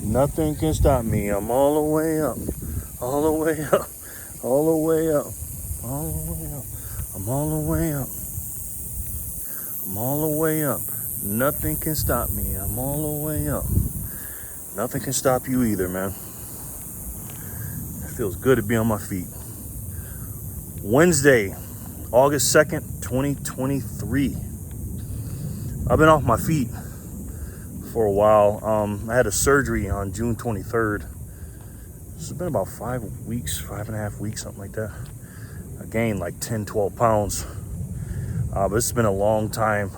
Nothing can stop me. I'm all the way up. All the way up. All the way up. All the way up. I'm all the way up. I'm all the way up. Nothing can stop me. I'm all the way up. Nothing can stop you either, man. It feels good to be on my feet. Wednesday, August 2nd, 2023. I've been off my feet for a while. I had a surgery on June 23rd. It's been about 5 weeks, 5.5 weeks, something like that. I gained like 10, 12 pounds. But it's been a long time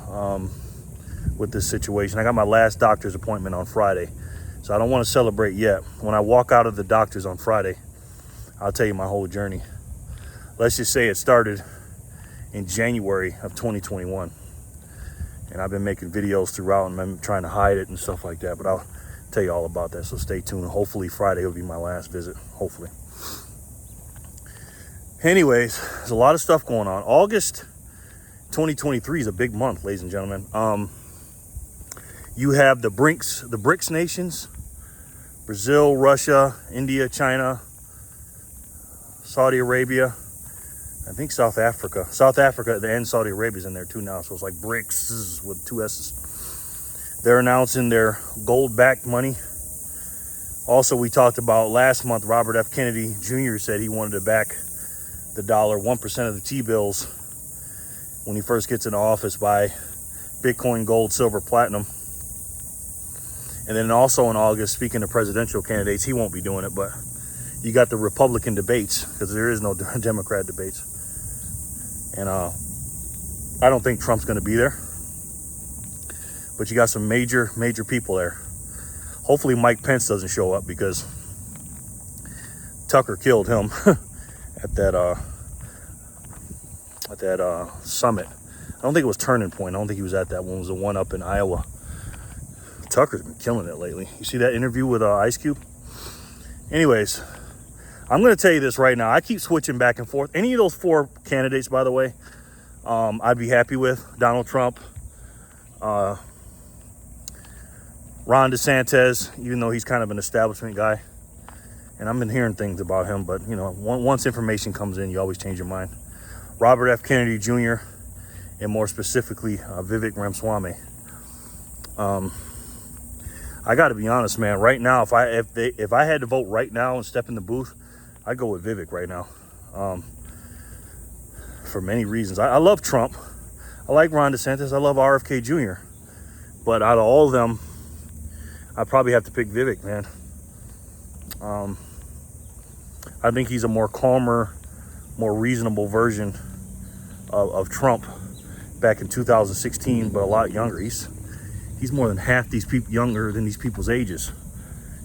with this situation. I got my last doctor's appointment on Friday, so I don't want to celebrate yet. When I walk out of the doctor's on Friday, I'll tell you my whole journey. Let's just say it started in January of 2021. And I've been making videos throughout and I'm trying to hide it and stuff like that. But I'll tell you all about that, so stay tuned. Hopefully Friday will be my last visit, hopefully. Anyways, there's a lot of stuff going on. August 2023 is a big month, ladies and gentlemen. You have the BRICS nations: Brazil, Russia, India, China, Saudi Arabia, I think South Africa. South Africa and Saudi Arabia's in there too now, so it's like BRICS with 2 S's. They're announcing their gold-backed money. Also, we talked about last month, Robert F. Kennedy Jr. said he wanted to back the dollar, 1% of the T-bills when he first gets into office, by Bitcoin, gold, silver, platinum. And then also in August, speaking of presidential candidates, he won't be doing it, but you got the Republican debates, because there is no Democrat debates. And I don't think Trump's going to be there. But you got some major people there. Hopefully Mike Pence doesn't show up, because Tucker killed him at that summit. I don't think it was Turning Point. I don't think he was at that one. It was the one up in Iowa. Tucker's been killing it lately. You see that interview with Ice Cube? Anyways, I'm going to tell you this right now. I keep switching back and forth. Any of those 4 candidates, by the way, I'd be happy with. Donald Trump, Ron DeSantis, even though he's kind of an establishment guy. And I've been hearing things about him, but, you know, once information comes in, you always change your mind. Robert F. Kennedy Jr., and more specifically, Vivek Ramaswamy. I got to be honest, man. Right now, if I had to vote right now and step in the booth, I'd go with Vivek right now. For many reasons. I love Trump. I like Ron DeSantis. I love RFK Jr. But out of all of them, I'd probably have to pick Vivek, man. I think he's a more calmer, more reasonable version of Trump back in 2016, but a lot younger. He's more than half these people, younger than these people's ages.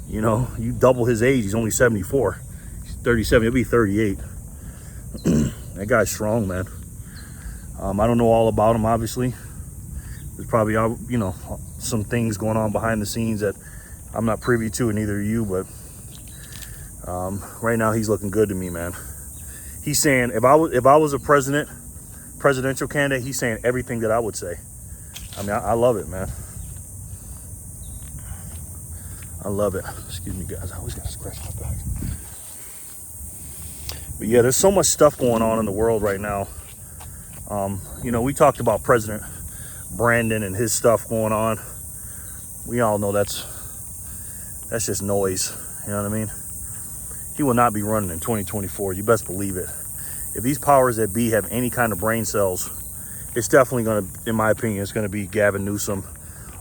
You know, you double his age, he's only 74. He's 37, he'll be 38. That guy's strong, man. I don't know all about him, obviously. There's probably, you know, some things going on behind the scenes that I'm not privy to, and neither are you, but right now he's looking good to me, man. He's saying, if I was a presidential candidate, he's saying everything that I would say. I mean, I love it, man. I love it. Excuse me, guys. I always got to scratch my back. But yeah, there's so much stuff going on in the world right now. You know, we talked about President Brandon and his stuff going on. We all know that's just noise. You know what I mean? He will not be running in 2024. You best believe it. If these powers that be have any kind of brain cells, it's definitely going to, in my opinion, it's going to be Gavin Newsom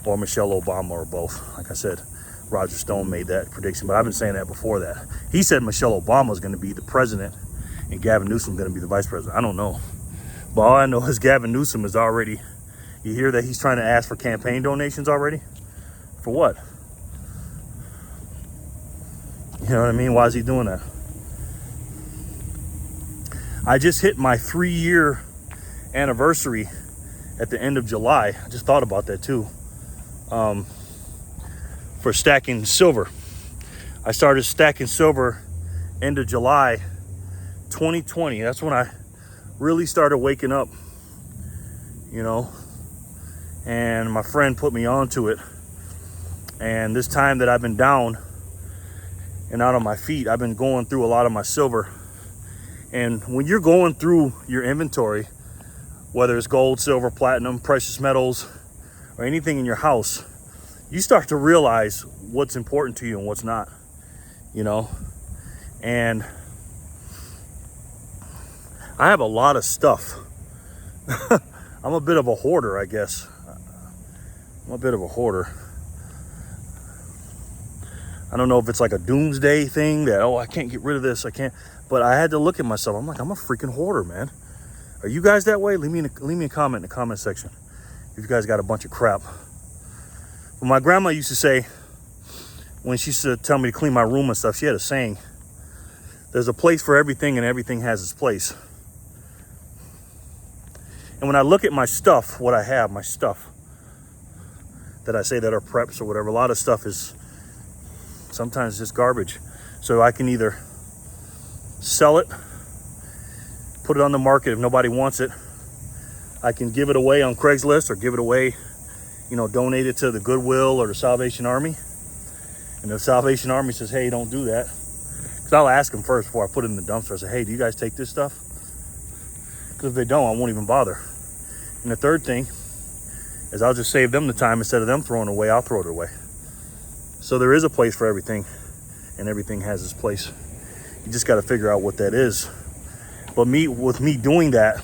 or Michelle Obama, or both. Like I said, Roger Stone made that prediction, but I've been saying that before that. He said Michelle Obama is going to be the president and Gavin Newsom is going to be the vice president. I don't know. But all I know is Gavin Newsom is already, you hear that he's trying to ask for campaign donations already? For what? You know what I mean? Why is he doing that? I just hit my 3-year anniversary at the end of July. I just thought about that too. For stacking silver. I started stacking silver end of July 2020. That's when I really started waking up, you know, and my friend put me onto it. And this time that I've been down and out on my feet, I've been going through a lot of my silver. And when you're going through your inventory, whether it's gold, silver, platinum, precious metals, or anything in your house, you start to realize what's important to you and what's not, you know? And I have a lot of stuff. I'm a bit of a hoarder, I guess. I'm a bit of a hoarder. I don't know if it's like a doomsday thing that, oh, I can't get rid of this, I can't. But I had to look at myself. I'm like, I'm a freaking hoarder, man. Are you guys that way? Leave me a comment in the comment section if you guys got a bunch of crap. But my grandma used to say, when she used to tell me to clean my room and stuff, she had a saying, there's a place for everything and everything has its place. And when I look at my stuff, what I have, my stuff that I say that are preps or whatever, a lot of stuff is sometimes just garbage. So I can either sell it, put it on the market if nobody wants it. I can give it away on Craigslist or give it away, you know, donate it to the Goodwill or the Salvation Army. And the Salvation Army says, hey, don't do that. Because I'll ask them first before I put it in the dumpster. I say, hey, do you guys take this stuff? Because if they don't, I won't even bother. And the third thing is I'll just save them the time. Instead of them throwing it away, I'll throw it away. So there is a place for everything, and everything has its place. You just got to figure out what that is. But with me doing that,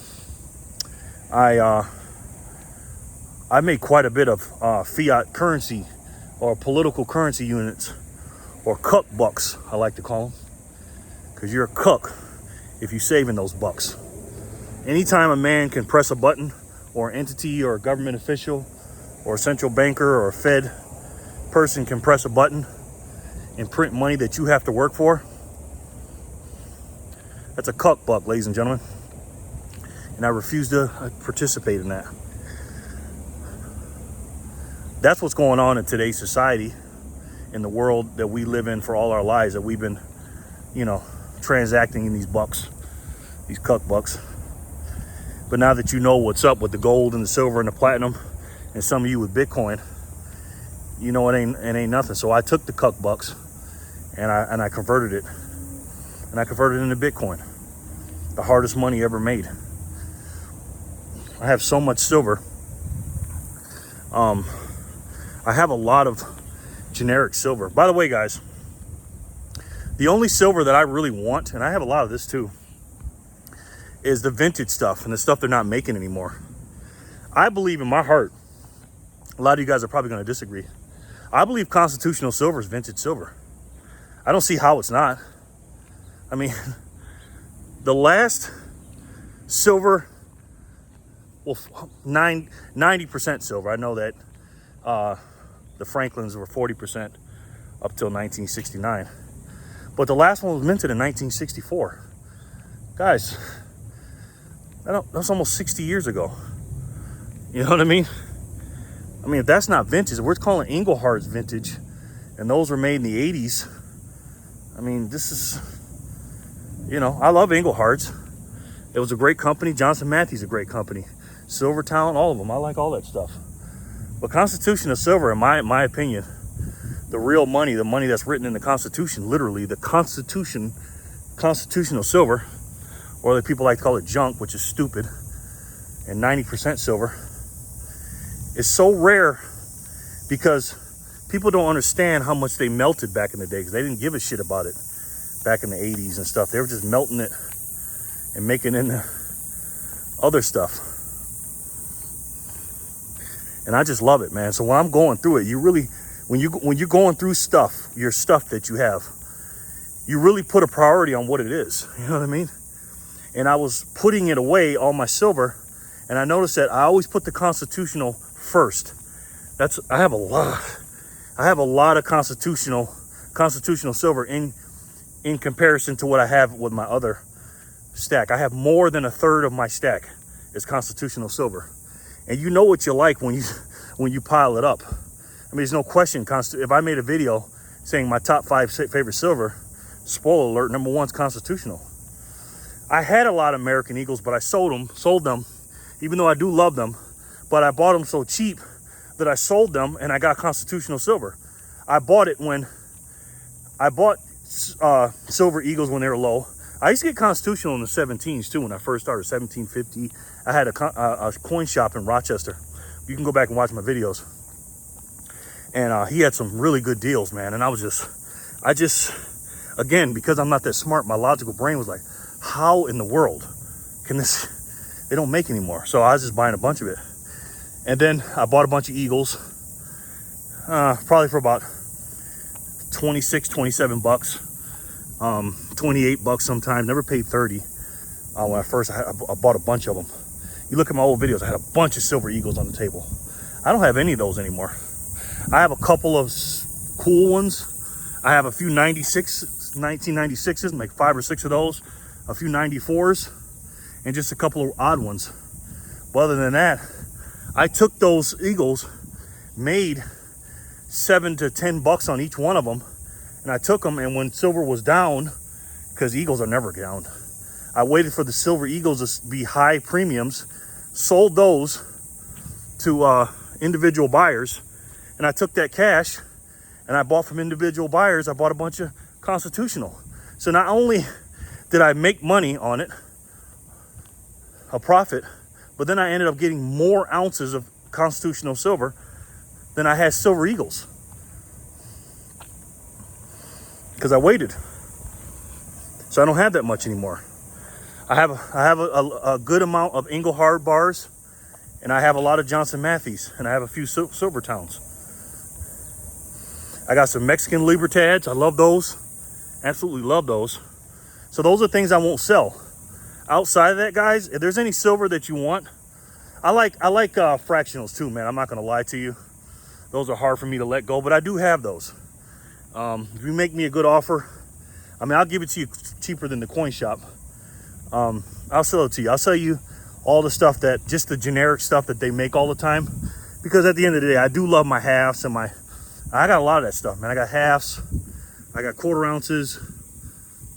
I made quite a bit of fiat currency or political currency units, or cuck bucks, I like to call them. Because you're a cuck if you saving those bucks. Anytime a man can press a button, or an entity or a government official or a central banker or a Fed person can press a button and print money that you have to work for, that's a cuck buck, ladies and gentlemen. And I refuse to participate in that. That's what's going on in today's society, in the world that we live in for all our lives, that we've been, you know, transacting in these bucks, these cuck bucks. But now that you know what's up with the gold and the silver and the platinum, and some of you with Bitcoin, you know it ain't nothing. So I took the cuck bucks and I converted it. And I converted it into Bitcoin. The hardest money ever made. I have so much silver. I have a lot of generic silver. By the way, guys, the only silver that I really want, and I have a lot of this too, is the vintage stuff and the stuff they're not making anymore. I believe in my heart, a lot of you guys are probably going to disagree, I believe constitutional silver is vintage silver. I don't see how it's not. I mean, the last silver, well, 90% silver. I know that the Franklins were 40% up till 1969. But the last one was minted in 1964. Guys, that's almost 60 years ago. You know what I mean? I mean, if that's not vintage, we're calling Engelhardt's vintage, and those were made in the 80s. I mean, this is, you know, I love Engelhardt's. It was a great company. Johnson Matthey's a great company. Silvertown, all of them. I like all that stuff. But Constitution of Silver, in my opinion, the real money, the money that's written in the Constitution, literally the constitutional silver, or the people like to call it junk, which is stupid, and 90% silver, is so rare because people don't understand how much they melted back in the day, because they didn't give a shit about it back in the 80s and stuff. They were just melting it and making it into other stuff. And I just love it, man. So when I'm going through it, you really, when you're going through stuff, your stuff that you have, you really put a priority on what it is. You know what I mean? And I was putting it away, all my silver, and I noticed that I always put the constitutional first. I have a lot of constitutional silver in comparison to what I have with my other stack. I have more than a third of my stack is constitutional silver. And you know what you like when you pile it up. I mean, there's no question. If I made a video saying my top 5 favorite silver, spoiler alert, number 1's constitutional. I had a lot of American Eagles, but I sold them, even though I do love them. But I bought them so cheap that I sold them, and I got constitutional silver. I bought it when I bought Silver Eagles when they were low. I used to get Constitutional in the 17s too when I first started, 1750. I had a coin shop in Rochester. You can go back and watch my videos. And he had some really good deals, man. And I just, again, because I'm not that smart, my logical brain was like, how in the world can this, they don't make anymore. So I was just buying a bunch of it. And then I bought a bunch of Eagles, probably for about 26, 27 bucks, 28 bucks sometimes, never paid 30. When I bought a bunch of them. You look at my old videos, I had a bunch of Silver Eagles on the table. I don't have any of those anymore. I have a couple of cool ones. I have a few 1996s, like 5 or 6 of those, a few 94s, and just a couple of odd ones. But other than that, I took those Eagles, made 7 to 10 bucks on each one of them, and I took them, and when silver was down, because Eagles are never down, I waited for the Silver Eagles to be high premiums, sold those to individual buyers, and I took that cash and I bought from individual buyers. I bought a bunch of Constitutional. So not only did I make money on it, a profit, but then I ended up getting more ounces of Constitutional silver than I had Silver Eagles, because I waited. So I don't have that much anymore. I have a good amount of Engelhard bars, and I have a lot of Johnson Mattheys, and I have a few Silver Towns. I got some Mexican Libertads. I love those. Absolutely love those. So those are things I won't sell. Outside of that, guys, if there's any silver that you want, I like fractionals too, man. I'm not gonna lie to you. Those are hard for me to let go, but I do have those. If you make me a good offer, I mean, I'll give it to you cheaper than the coin shop. I'll sell it to you. I'll sell you all the stuff that, just the generic stuff that they make all the time. Because at the end of the day, I do love my halves and I got a lot of that stuff, man. I got halves, I got quarter ounces,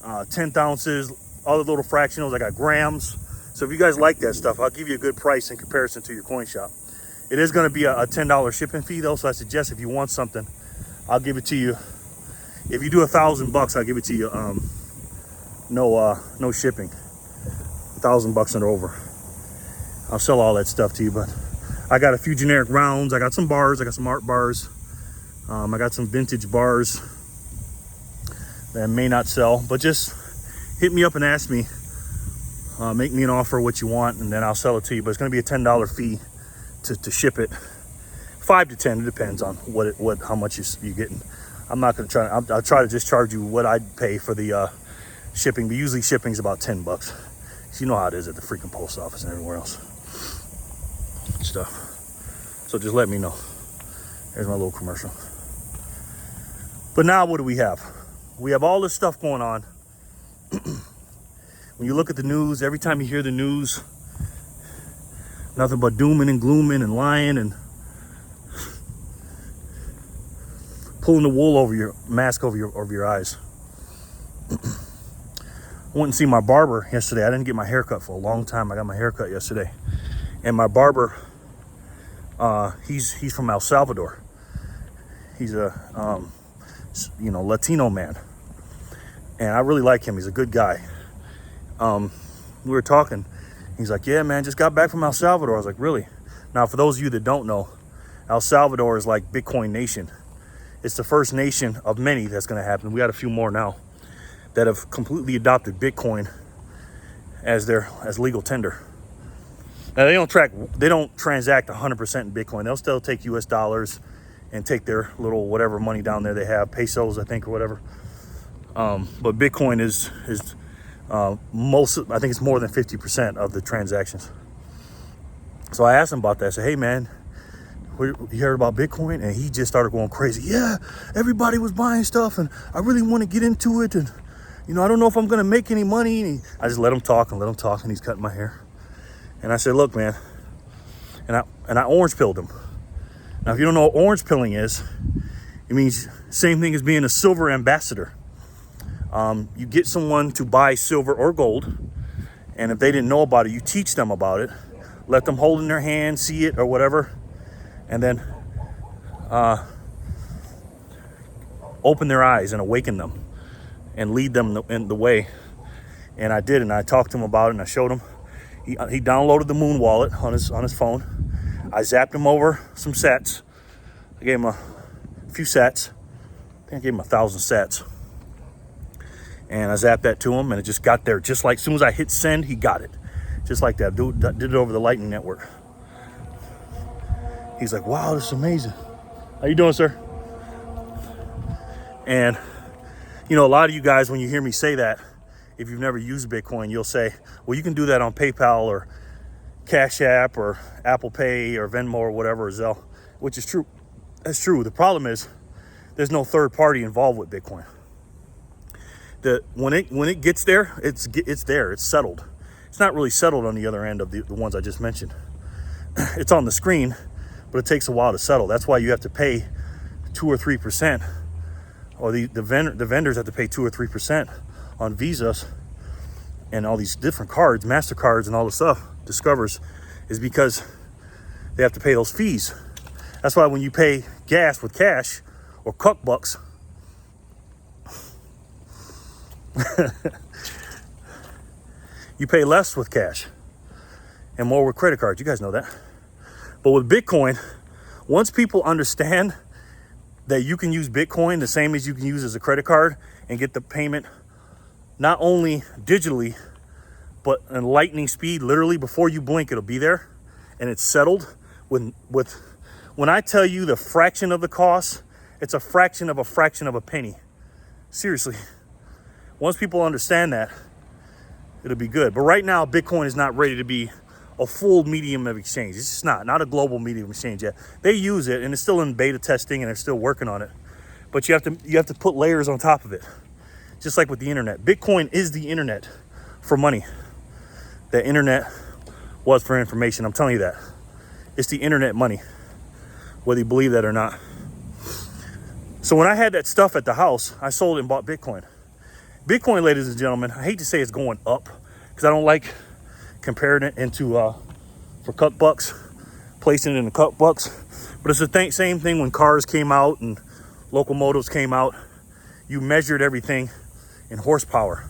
10th ounces, other little fractionals. I got grams. So if you guys like that stuff, I'll give you a good price in comparison to your coin shop. It is going to be a $10 shipping fee though. So I suggest if you want something, I'll give it to you. If you do $1,000, I'll give it to you. No shipping. $1,000 and over. I'll sell all that stuff to you, but I got a few generic rounds. I got some bars. I got some art bars. I got some vintage bars that I may not sell, but just hit me up and ask me. Make me an offer what you want, and then I'll sell it to you. But it's going to be a $10 fee to ship it. 5 to 10, it depends on how much you're getting. I'm not going to try. I'll try to just charge you what I'd pay for the shipping. But usually shipping's about $10. So you know how it is at the freaking post office and everywhere else. Stuff. So just let me know. There's my little commercial. But now what do we have? We have all this stuff going on. When you look at the news, every time you hear the news, nothing but dooming and glooming and lying and pulling the wool over your mask over your eyes. I went and see my barber yesterday. I didn't get my hair cut for a long time. I got my hair cut yesterday. And my barber, he's from El Salvador. He's a Latino man. And I really like him. He's a good guy. We were talking. He's like, yeah, man, just got back from El Salvador. I was like, really? Now, for those of you that don't know, El Salvador is like Bitcoin Nation. It's the first nation of many that's going to happen. We got a few more now that have completely adopted Bitcoin as legal tender. Now, they don't transact 100% in Bitcoin. They'll still take US dollars and take their little whatever money down there they have, pesos, I think, or whatever. But Bitcoin is I think it's more than 50% of the transactions. So I asked him about that. I said, hey man, you heard about Bitcoin? And he just started going crazy. Yeah, everybody was buying stuff and I really want to get into it. And, I don't know if I'm going to make any money. And I just let him talk and he's cutting my hair. And I said, look, man, and I orange pilled him. Now, if you don't know what orange pilling is, it means same thing as being a silver ambassador. You get someone to buy silver or gold, and if they didn't know about it, you teach them about it, let them hold it in their hand, see it or whatever, and then open their eyes and awaken them and lead them in the way. And I did, and I talked to him about it, and I showed him. He downloaded the Moon Wallet on his phone. I zapped him over some sets. I gave him a few sets. I think I gave him 1,000 sets. And I zapped that to him, and it just got there. Just like as soon as I hit send, he got it. Just like that. Dude did it over the Lightning Network. He's like, wow, this is amazing. How you doing, sir? And, you know, a lot of you guys, when you hear me say that, if you've never used Bitcoin, you'll say, well, you can do that on PayPal or Cash App or Apple Pay or Venmo or whatever, or Zelle, which is true. That's true. The problem is there's no third party involved with Bitcoin. When it gets there, it's there. It's settled. It's not really settled on the other end of the ones I just mentioned. It's on the screen, but it takes a while to settle. That's why you have to pay 2 or 3%, or the vendors have to pay 2 or 3% on Visas and all these different cards, MasterCards and all the stuff, Discovers, is because they have to pay those fees. That's why when you pay gas with cash or Cuck bucks, you pay less with cash and more with credit cards. You guys know that. But with Bitcoin, once people understand that you can use Bitcoin the same as you can use as a credit card and get the payment not only digitally, but in lightning speed, literally before you blink, it'll be there, and it's settled when I tell you the fraction of the cost, it's a fraction of a penny. Seriously. Once people understand that, it'll be good. But right now, Bitcoin is not ready to be a full medium of exchange. It's just not a global medium of exchange yet. They use it, and it's still in beta testing, and they're still working on it. But you have to put layers on top of it. Just like with the internet. Bitcoin is the internet for money. The internet was for information. I'm telling you that. It's the internet money, whether you believe that or not. So when I had that stuff at the house, I sold it and bought Bitcoin. Bitcoin, ladies and gentlemen, I hate to say it's going up because I don't like comparing it into for Cuck bucks, placing it in the Cuck bucks. But it's the same thing when cars came out and locomotives came out. You measured everything in horsepower.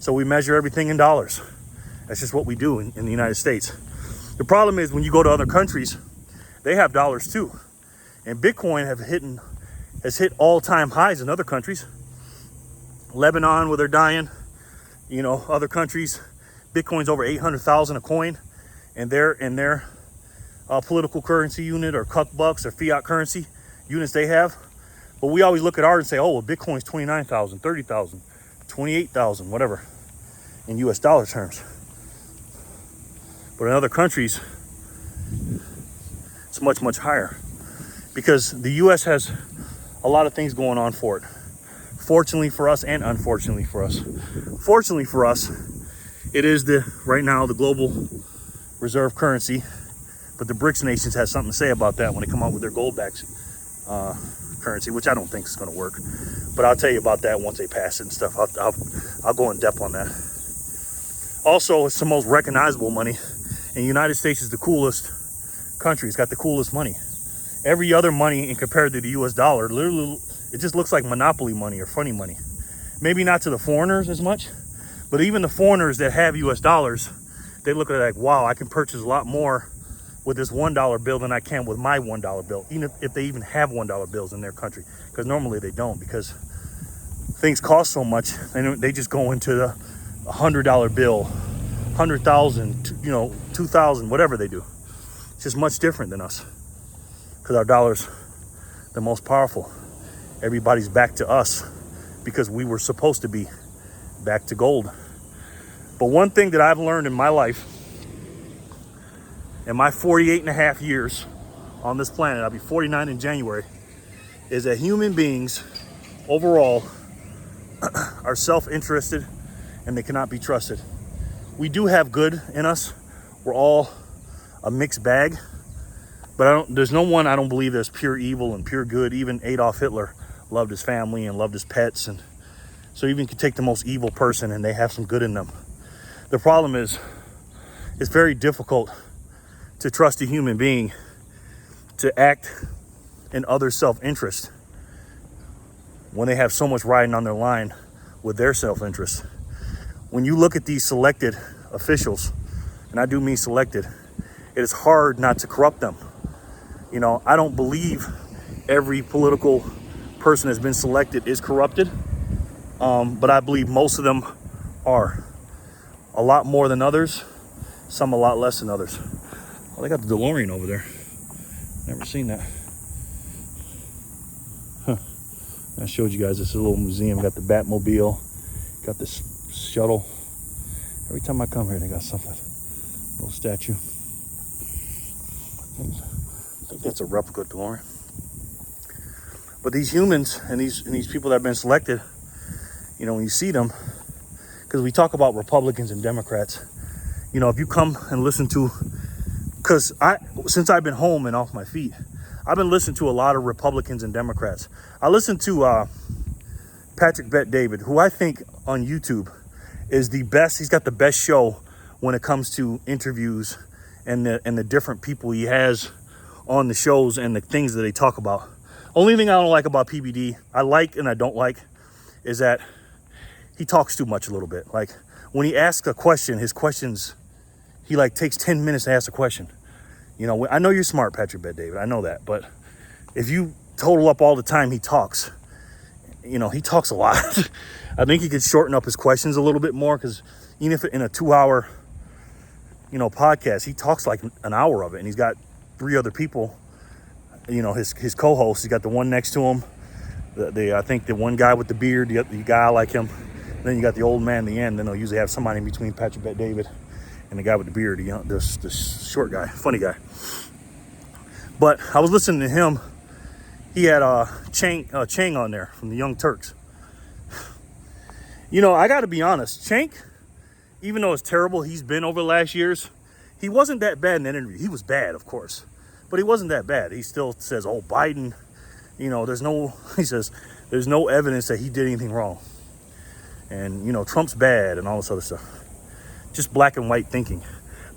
So we measure everything in dollars. That's just what we do in the United States. The problem is when you go to other countries, they have dollars too. And Bitcoin has hit all-time highs in other countries. Lebanon, where they're dying, you know, other countries, Bitcoin's over 800,000 a coin, and their political currency unit or Cuck bucks or fiat currency units they have. But we always look at ours and say, oh, well, Bitcoin's 29,000, 30,000, 28,000, whatever, in US dollar terms. But in other countries, it's much, much higher because the US has a lot of things going on for it. Fortunately for us and unfortunately for us. Fortunately for us, it is right now the global reserve currency, but the BRICS nations has something to say about that when they come out with their gold-backed currency, which I don't think is going to work. But I'll tell you about that once they pass it and stuff. I'll go in depth on that. Also, it's the most recognizable money, and the United States is the coolest country. It's got the coolest money. Every other money, in compared to the US dollar, literally, it just looks like monopoly money or funny money. Maybe not to the foreigners as much, but even the foreigners that have US dollars, they look at it like, wow, I can purchase a lot more with this $1 bill than I can with my $1 bill, even if they even have $1 bills in their country, because normally they don't, because things cost so much, they just go into the $100 bill, 100,000, you know, 2,000, whatever they do. It's just much different than us, because our dollar's the most powerful. Everybody's back to us because we were supposed to be back to gold. But one thing that I've learned in my life, in my 48 and a half years on this planet, I'll be 49 in January, is that human beings overall are self-interested and they cannot be trusted. We do have good in us. We're all a mixed bag, but there's no one, I don't believe, there's pure evil and pure good. Even Adolf Hitler loved his family and loved his pets, and so even you can take the most evil person and they have some good in them. The problem is, it's very difficult to trust a human being to act in other self-interest. when they have so much riding on their line with their self-interest. When you look at these selected officials, and I do mean selected, it is hard not to corrupt them. You know, I don't believe every political person that's been selected is corrupted, but I believe most of them are. A lot more than others, some a lot less than others. Oh, they got the DeLorean over there. Never seen that. Huh. I showed you guys this little museum. Got the Batmobile, got this shuttle. Every time I come here, they got something. Little statue. I think that's a replica DeLorean. But these humans and these people that have been selected, you know, when you see them, because we talk about Republicans and Democrats, you know, if you come and listen to, because since I've been home and off my feet, I've been listening to a lot of Republicans and Democrats. I listened to Patrick Bet-David, who I think on YouTube is the best. He's got the best show when it comes to interviews and the different people he has on the shows and the things that they talk about. Only thing I don't like about PBD, I like and I don't like, is that he talks too much a little bit. Like when he asks a question, his questions, he like takes 10 minutes to ask a question. You know, I know you're smart, Patrick Bet-David. I know that. But if you total up all the time he talks, you know, he talks a lot. I think he could shorten up his questions a little bit more, because even if in a 2-hour, you know, podcast, he talks like an hour of it, and he's got 3 other people, you know, his co-hosts. He's got the one next to him, I think the one guy with the beard, the guy like him. Then you got the old man in the end. Then they'll usually have somebody in between Patrick Bet-David and the guy with the beard, you know, this short guy, funny guy. But I was listening to him. He had Chang on there from the Young Turks. You know, I got to be honest. Chang, even though it's terrible he's been over the last years, he wasn't that bad in that interview. He was bad, of course, but he wasn't that bad. He still says, "Oh, Biden, you know, he says there's no evidence that he did anything wrong. And, you know, Trump's bad and all this other stuff." Just black and white thinking.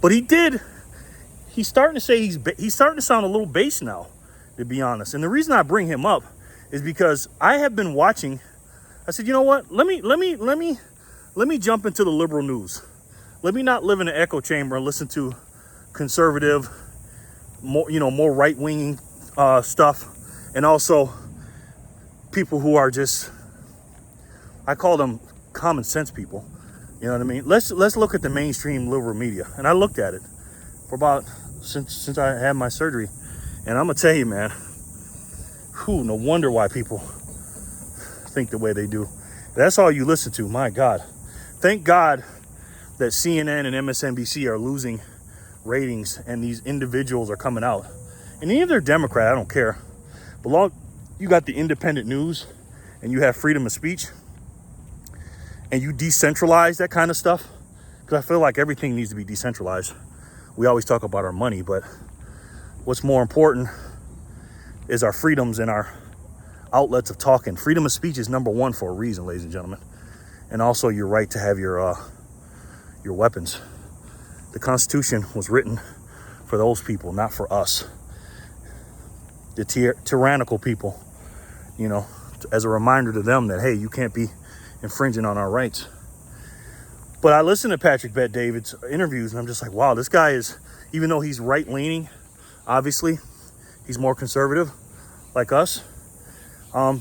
But he's starting to say he's starting to sound a little base now, to be honest. And the reason I bring him up is because I have been watching. I said, you know what? Let me jump into the liberal news. Let me not live in an echo chamber and listen to conservative, more right-wing stuff, and also people who are just, I call them common sense people. You know what I mean? Let's look at the mainstream liberal media. And I looked at it for about since I had my surgery, and I'm gonna tell you, man, no wonder why people think the way they do. That's all you listen to. My God, thank God that CNN and MSNBC are losing ratings, and these individuals are coming out. And even if they're Democrat, I don't care. But you got the independent news, and you have freedom of speech, and you decentralize that kind of stuff, because I feel like everything needs to be decentralized. We always talk about our money, but what's more important is our freedoms and our outlets of talking. Freedom of speech is number one for a reason, ladies and gentlemen. And also your right to have your weapons. The Constitution was written for those people, not for us. The tyrannical people, you know, as a reminder to them that, hey, you can't be infringing on our rights. But I listen to Patrick Bet-David's interviews, and I'm just like, wow, this guy is, even though he's right-leaning, obviously, he's more conservative, like us.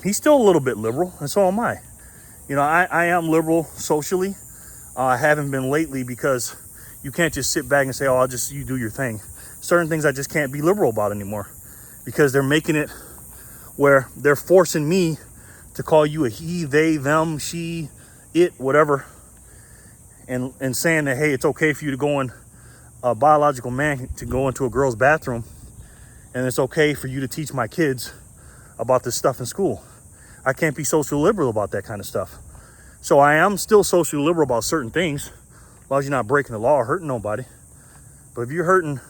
He's still a little bit liberal, and so am I. You know, I am liberal socially. I haven't been lately, because you can't just sit back and say, oh, you do your thing. Certain things I just can't be liberal about anymore, because they're making it where they're forcing me to call you a he, they, them, she, it, whatever, and saying that, hey, it's okay for you to go in, a biological man to go into a girl's bathroom, and it's okay for you to teach my kids about this stuff in school. I can't be social liberal about that kind of stuff. So I am still socially liberal about certain things, as long as you're not breaking the law or hurting nobody. But if you're hurting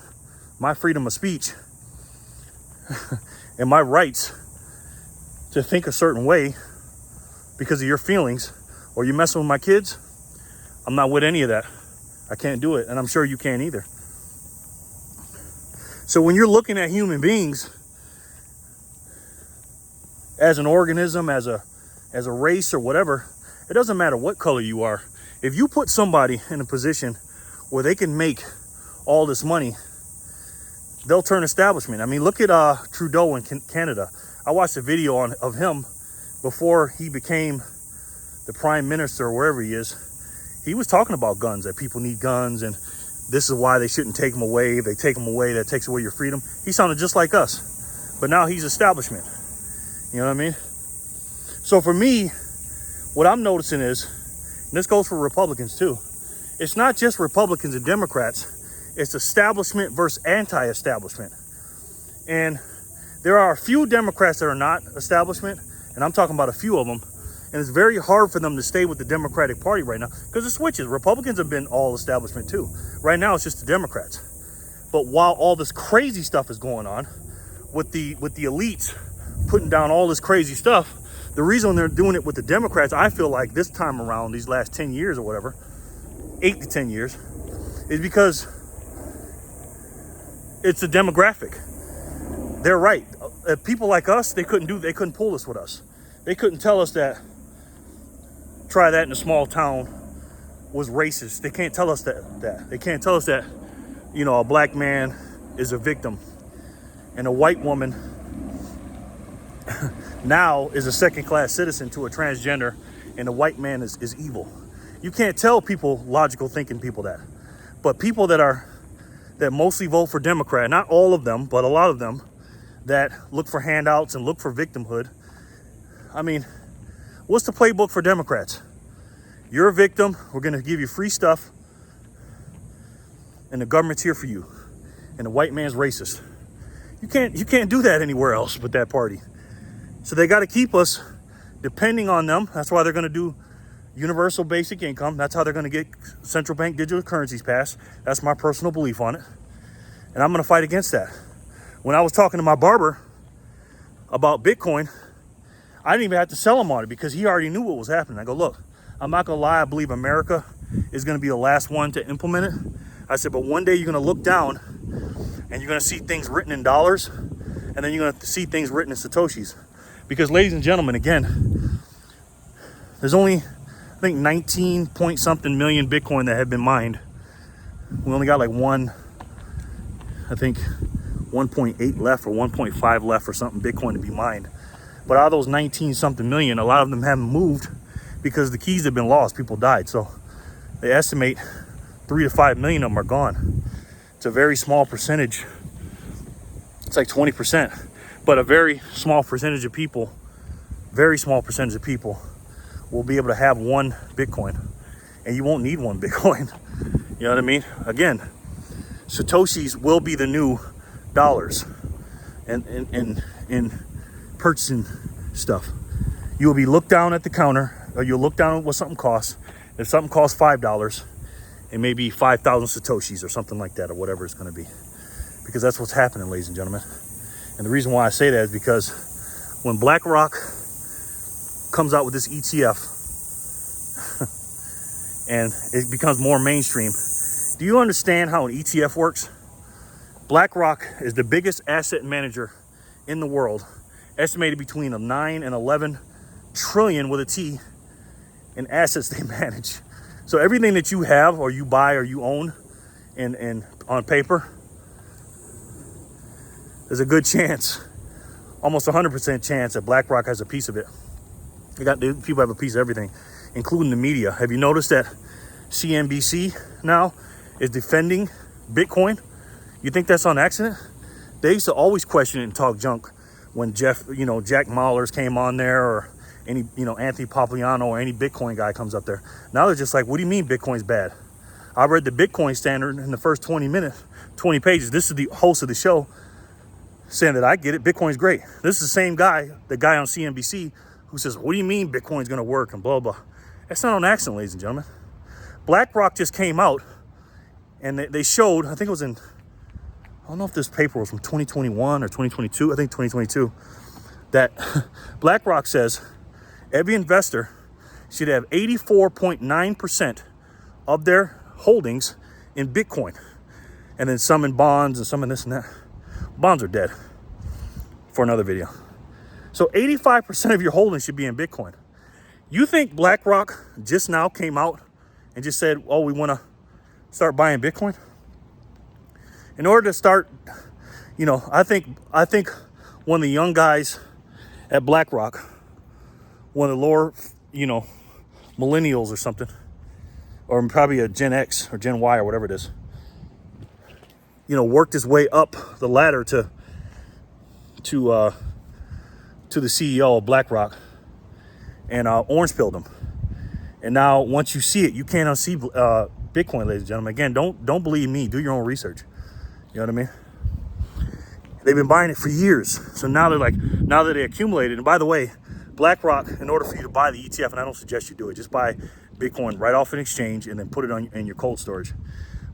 my freedom of speech and my rights to think a certain way because of your feelings, or you messing with my kids, I'm not with any of that. I can't do it, and I'm sure you can't either. So when you're looking at human beings as an organism, as a as a race or whatever, it doesn't matter what color you are. If you put somebody in a position where they can make all this money, they'll turn establishment. I mean, look at Trudeau in Canada. I watched a video of him before he became the prime minister or wherever he is. He was talking about guns, that people need guns, and this is why they shouldn't take them away. If they take them away, that takes away your freedom. He sounded just like us, but now he's establishment. You know what I mean? So for me, what I'm noticing is, and this goes for Republicans too, it's not just Republicans and Democrats, it's establishment versus anti-establishment. And there are a few Democrats that are not establishment, and I'm talking about a few of them. And it's very hard for them to stay with the Democratic Party right now because it switches. Republicans have been all establishment too. Right now, it's just the Democrats. But while all this crazy stuff is going on with the elites putting down all this crazy stuff, the reason they're doing it with the Democrats, I feel like this time around, these last 10 years or whatever, 8 to 10 years, is because it's a demographic. They're right. People like us, they couldn't pull this with us. They couldn't tell us that try that in a small town was racist. They can't tell us that. They can't tell us that, you know, a black man is a victim and a white woman now is a second-class citizen to a transgender and a white man is evil. You can't tell people, logical thinking people, that. But people that mostly vote for Democrat, not all of them, but a lot of them, that look for handouts and look for victimhood. I mean, what's the playbook for Democrats? You're a victim. We're going to give you free stuff. And the government's here for you. And the white man's racist. You can't do that anywhere else but that party. So they got to keep us depending on them. That's why they're going to do universal basic income. That's how they're going to get central bank digital currencies passed. That's my personal belief on it. And I'm going to fight against that. When I was talking to my barber about Bitcoin, I didn't even have to sell him on it because he already knew what was happening. I go, look, I'm not going to lie. I believe America is going to be the last one to implement it. I said, but one day you're going to look down and you're going to see things written in dollars, and then you're going to see things written in Satoshis. Because, ladies and gentlemen, again, there's only, I think, 19 point something million Bitcoin that have been mined. We only got like 1.8 left or 1.5 left or something Bitcoin to be mined. But out of those 19 something million, a lot of them haven't moved because the keys have been lost. People died. So they estimate 3 to 5 million of them are gone. It's a very small percentage. It's like 20%. But a very small percentage of people, will be able to have one Bitcoin. And you won't need one Bitcoin. You know what I mean? Again, Satoshis will be the new dollars and purchasing stuff. You will be looked down at the counter, or you'll look down at what something costs. If something costs $5, it may be 5,000 Satoshis or something like that, or whatever it's going to be. Because that's what's happening, ladies and gentlemen. And the reason why I say that is because when BlackRock comes out with this ETF and it becomes more mainstream, do you understand how an ETF works? BlackRock is the biggest asset manager in the world, estimated between 9 and 11 trillion with a T in assets they manage. So everything that you have or you buy or you own and on paper, there's a good chance, almost 100% chance that BlackRock has a piece of it. People have a piece of everything, including the media. Have you noticed that CNBC now is defending Bitcoin? You think that's on accident? They used to always question it and talk junk when Jack Mallers came on there, or any, Anthony Papagliano or any Bitcoin guy comes up there. Now they're just like, what do you mean Bitcoin's bad? I read the Bitcoin Standard in the first 20 pages. This is the host of the show saying that I get it, Bitcoin's great. This is the same guy, the guy on CNBC, who says, what do you mean Bitcoin's going to work and blah, blah. That's not on accident, ladies and gentlemen. BlackRock just came out and they showed, I think it was in, I don't know if this paper was from 2021 or 2022, I think 2022, that BlackRock says every investor should have 84.9% of their holdings in Bitcoin, and then some in bonds and some in this and that. Bonds are dead, for another video. So 85% of your holdings should be in Bitcoin. You think BlackRock just now came out and just said, oh, we want to start buying Bitcoin? In order to start, I think one of the young guys at BlackRock, one of the lower, millennials or something, or probably a Gen X or Gen Y or whatever it is, worked his way up the ladder to the CEO of BlackRock and orange pilled him. And now once you see it, you can't unsee Bitcoin, ladies and gentlemen. Again, don't believe me. Do your own research. You know what I mean? They've been buying it for years. So now that they accumulated, and by the way, BlackRock, in order for you to buy the ETF, and I don't suggest you do it, just buy Bitcoin right off an exchange and then put it in your cold storage.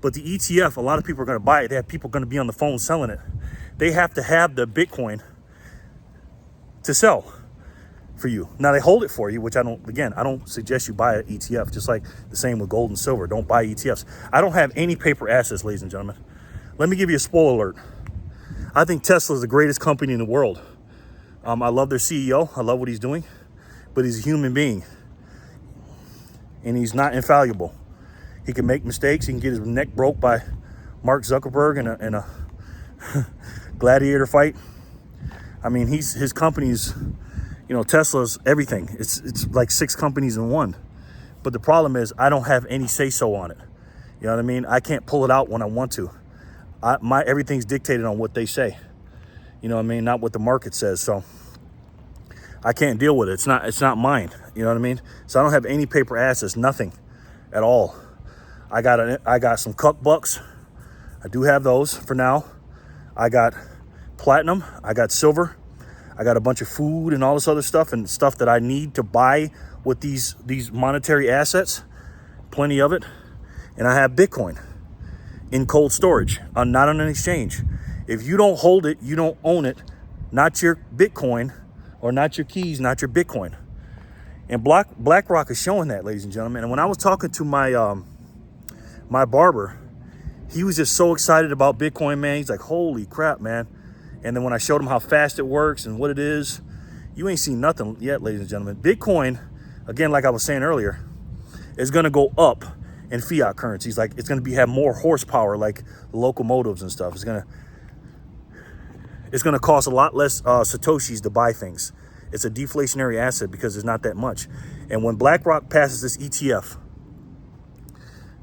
But the ETF, a lot of people are going to buy it. They have people going to be on the phone selling it. They have to have the Bitcoin to sell for you. Now they hold it for you, which I don't suggest you buy an ETF, just like the same with gold and silver. Don't buy ETFs. I don't have any paper assets, ladies and gentlemen. Let me give you a spoiler alert. I think Tesla is the greatest company in the world. I love their CEO. I love what he's doing, but he's a human being and he's not infallible. He can make mistakes. He can get his neck broke by Mark Zuckerberg in a gladiator fight. I mean, his company's, Tesla's everything. It's like 6 companies in one. But the problem is I don't have any say-so on it. You know what I mean? I can't pull it out when I want to. Everything's dictated on what they say. You know what I mean? Not what the market says. So I can't deal with it. It's not mine. You know what I mean? So I don't have any paper assets, nothing at all. I got some Cuck bucks. I do have those for now. I got platinum. I got silver. I got a bunch of food and all this other stuff and stuff that I need to buy with these monetary assets. Plenty of it. And I have Bitcoin in cold storage, not on an exchange. If you don't hold it, you don't own it. Not your Bitcoin, or not your keys, not your Bitcoin. And BlackRock is showing that, ladies and gentlemen. And when I was talking to my barber, he was just so excited about Bitcoin, man. He's like, holy crap, man. And then when I showed him how fast it works and what it is, you ain't seen nothing yet, ladies and gentlemen. Bitcoin, again, like I was saying earlier, is going to go up in fiat currencies. Like, it's going to have more horsepower, like locomotives and stuff. It's going to cost a lot less Satoshis to buy things. It's a deflationary asset because there's not that much. And when BlackRock passes this ETF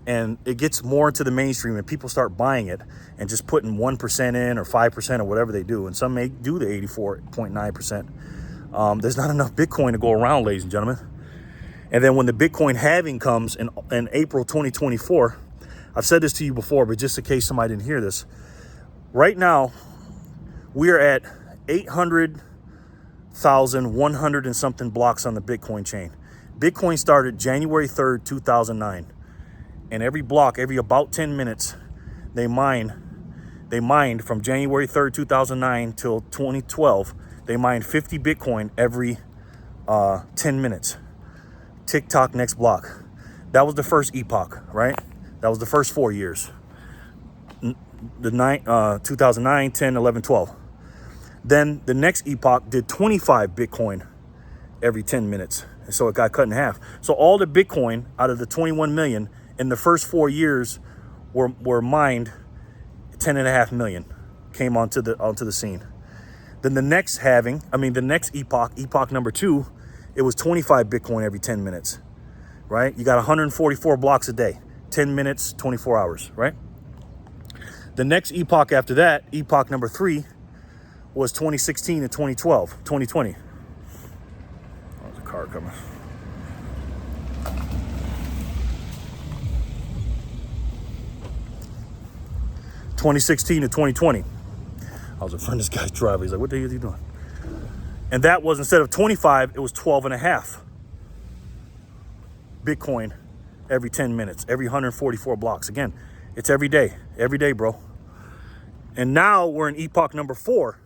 and it gets more into the mainstream and people start buying it and just putting 1% in or 5% or whatever they do, and some may do the 84.9%, there's not enough Bitcoin to go around, ladies and gentlemen. And then when the Bitcoin halving comes in April 2024, I've said this to you before, but just in case somebody didn't hear this, right now we are at 800,100 and something blocks on the Bitcoin chain. Bitcoin started January 3rd, 2009. And every block, every about 10 minutes, they mined from January 3rd, 2009 till 2012. They mined 50 Bitcoin every 10 minutes. TikTok next block. That was the first epoch, right? That was the first 4 years. 2009, 10, 11, 12. Then the next epoch did 25 Bitcoin every 10 minutes. And so it got cut in half. So all the Bitcoin out of the 21 million in the first 4 years were mined. 10.5 million came onto the scene. Then the next epoch number 2, it was 25 Bitcoin every 10 minutes, right? You got 144 blocks a day, 10 minutes, 24 hours, right? The next epoch after that, epoch number 3, was 2016 to 2020. Oh, there's a car coming. (2016 to 2020). I was in front of this guy's driveway. He's like, what the hell is he doing? And that was, instead of 25, it was 12.5 Bitcoin every 10 minutes, every 144 blocks. Again, it's every day, bro. And now we're in epoch number 4,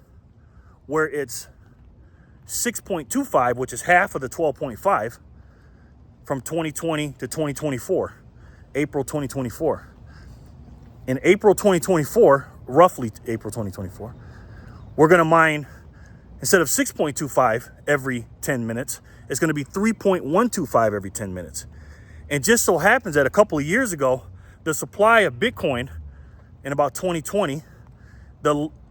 where it's 6.25, which is half of the 12.5 from 2020 to 2024, April 2024. In April 2024, roughly April 2024, we're going to mine, instead of 6.25 every 10 minutes, it's going to be 3.125 every 10 minutes. And just so happens that a couple of years ago, the supply of Bitcoin in about 2020,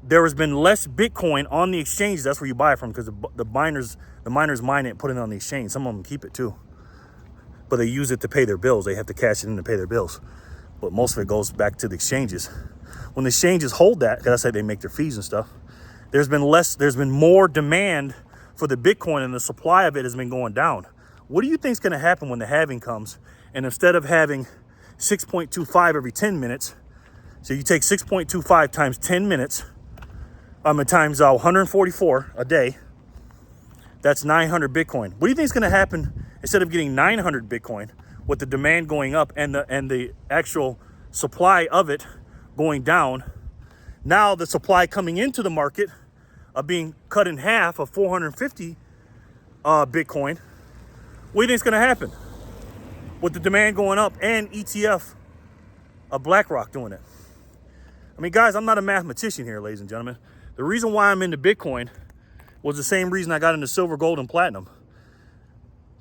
there has been less Bitcoin on the exchange. That's where you buy it from, because the miners mine it and put it on the exchange. Some of them keep it too, but they use it to pay their bills. They have to cash it in to pay their bills, but most of it goes back to the exchanges. When the exchanges hold that, because I say they make their fees and stuff, there's been more demand for the Bitcoin, and the supply of it has been going down. What do you think is going to happen when the halving comes, and instead of having 6.25 every 10 minutes, so you take 6.25 times 10 minutes, times 144 a day, that's 900 Bitcoin. What do you think is going to happen instead of getting 900 Bitcoin with the demand going up and the actual supply of it going down? Now the supply coming into the market of being cut in half of 450 Bitcoin. What do you think is going to happen with the demand going up and ETF of BlackRock doing it? I mean, guys, I'm not a mathematician here, ladies and gentlemen. The reason why I'm into Bitcoin was the same reason I got into silver, gold, and platinum.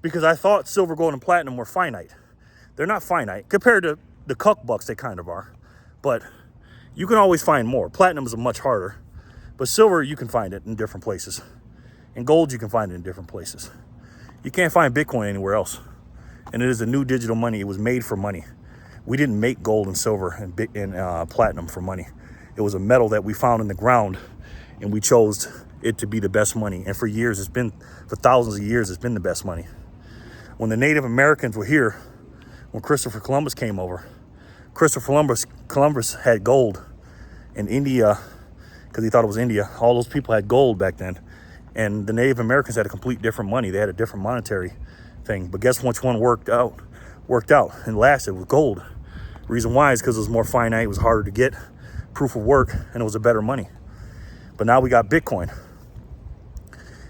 Because I thought silver, gold, and platinum were finite. They're not finite. Compared to the Cuck bucks, they kind of are. But you can always find more. Platinum is much harder. But silver, you can find it in different places. And gold, you can find it in different places. You can't find Bitcoin anywhere else. And it is a new digital money. It was made for money. We didn't make gold and silver and platinum for money. It was a metal that we found in the ground, and we chose it to be the best money. And for years, for thousands of years, it's been the best money. When the Native Americans were here, when Christopher Columbus came over, Columbus had gold in India, because he thought it was India. All those people had gold back then. And the Native Americans had a complete different money. They had a different monetary thing. But guess which one worked out and lasted? With gold. The reason why is because it was more finite, it was harder to get, proof of work, and it was a better money. But now we got Bitcoin.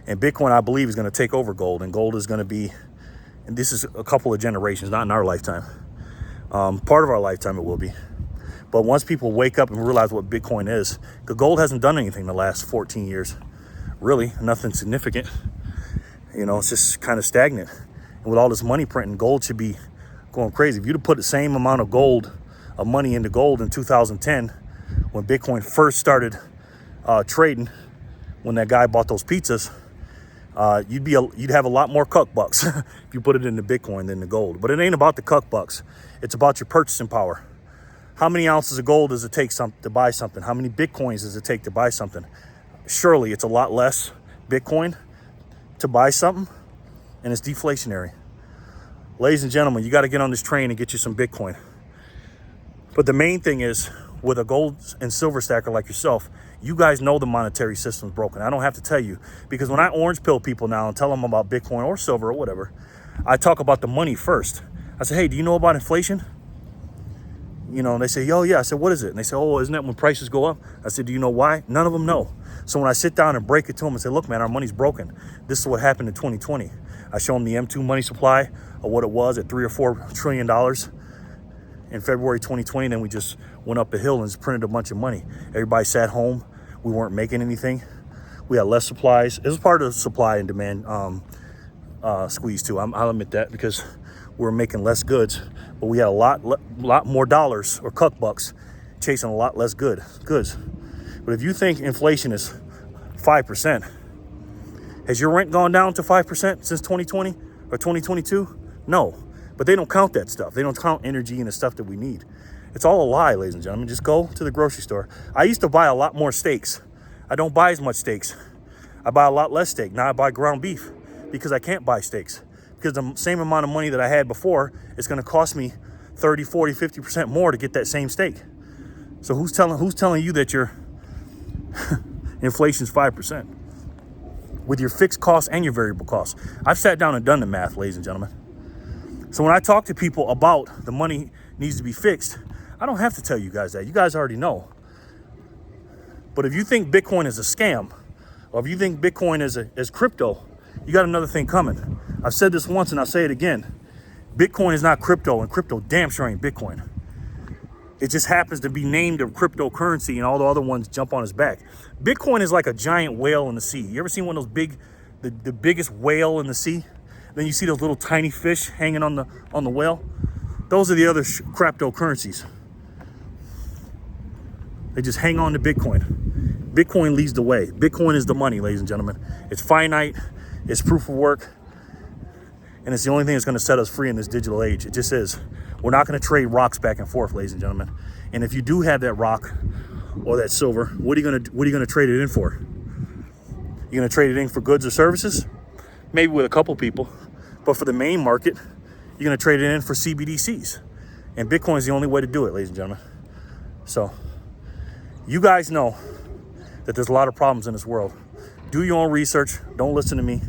And Bitcoin, I believe, is going to take over gold. And gold is going to be, and this is a couple of generations, not in our lifetime. Part of our lifetime it will be. But once people wake up and realize what Bitcoin is, because gold hasn't done anything in the last 14 years. Really, nothing significant. You know, it's just kind of stagnant. And with all this money printing, gold should be going crazy. If you'd have put the same amount of money into gold in 2010, when Bitcoin first started trading, when that guy bought those pizzas, you'd have a lot more Cuck bucks if you put it into Bitcoin than the gold. But it ain't about the Cuck bucks. It's about your purchasing power. How many ounces of gold does it take to buy something? How many Bitcoins does it take to buy something? Surely it's a lot less Bitcoin to buy something, and it's deflationary. Ladies and gentlemen, you got to get on this train and get you some Bitcoin. But the main thing is, with a gold and silver stacker like yourself, you guys know the monetary system's broken. I don't have to tell you, because when I orange pill people now and tell them about Bitcoin or silver or whatever, I talk about the money first. I say, hey, do you know about inflation? You know, and they say, oh yeah. I said, what is it? And they say, oh, isn't that when prices go up? I said, do you know why? None of them know. So when I sit down and break it to them and say, look, man, our money's broken. This is what happened in 2020. I show them the M2 money supply of what it was at $3 or $4 trillion in February 2020. Then we just went up a hill and just printed a bunch of money. Everybody sat home. We weren't making anything. We had less supplies. It was part of the supply and demand squeeze too. I'll admit that, because we were making less goods, but we had a lot more dollars or Cuck bucks chasing a lot less goods. But if you think inflation is 5%, has your rent gone down to 5% since 2020 or 2022? No, but they don't count that stuff. They don't count energy and the stuff that we need. It's all a lie, ladies and gentlemen. Just go to the grocery store. I used to buy a lot more steaks. I don't buy as much steaks. I buy a lot less steak. Now I buy ground beef because I can't buy steaks. Because the same amount of money that I had before is going to cost me 30, 40, 50% more to get that same steak. So who's telling you that your inflation's 5%? With your fixed costs and your variable costs. I've sat down and done the math, ladies and gentlemen. So when I talk to people about the money needs to be fixed, I don't have to tell you guys that. You guys already know. But if you think Bitcoin is a scam, or if you think Bitcoin is crypto, you got another thing coming. I've said this once and I'll say it again. Bitcoin is not crypto, and crypto damn sure ain't Bitcoin. It just happens to be named a cryptocurrency, and all the other ones jump on its back. Bitcoin is like a giant whale in the sea. You ever seen one of those the biggest whale in the sea? Then you see those little tiny fish hanging on the whale. Those are the other cryptocurrencies. They just hang on to Bitcoin. Bitcoin leads the way. Bitcoin is the money, ladies and gentlemen. It's finite, it's proof of work, and it's the only thing that's gonna set us free in this digital age. It just is. We're not gonna trade rocks back and forth, ladies and gentlemen. And if you do have that rock or that silver, what are you gonna trade it in for? You're gonna trade it in for goods or services? Maybe with a couple people, but for the main market, you're gonna trade it in for CBDCs. And Bitcoin is the only way to do it, ladies and gentlemen. So you guys know that there's a lot of problems in this world. Do your own research. Don't listen to me.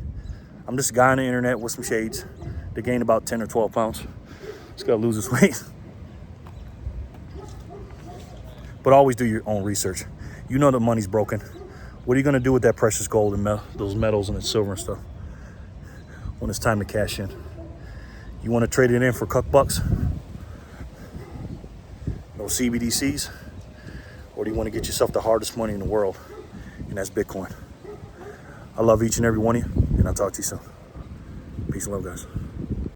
I'm just a guy on the internet with some shades to gain about 10 or 12 pounds. Just gotta lose this weight. But always do your own research. You know the money's broken. What are you gonna do with that precious gold and those metals and the silver and stuff when it's time to cash in? You wanna trade it in for cuck bucks? No CBDCs? Or do you want to get yourself the hardest money in the world? And that's Bitcoin. I love each and every one of you, and I'll talk to you soon. Peace and love, guys.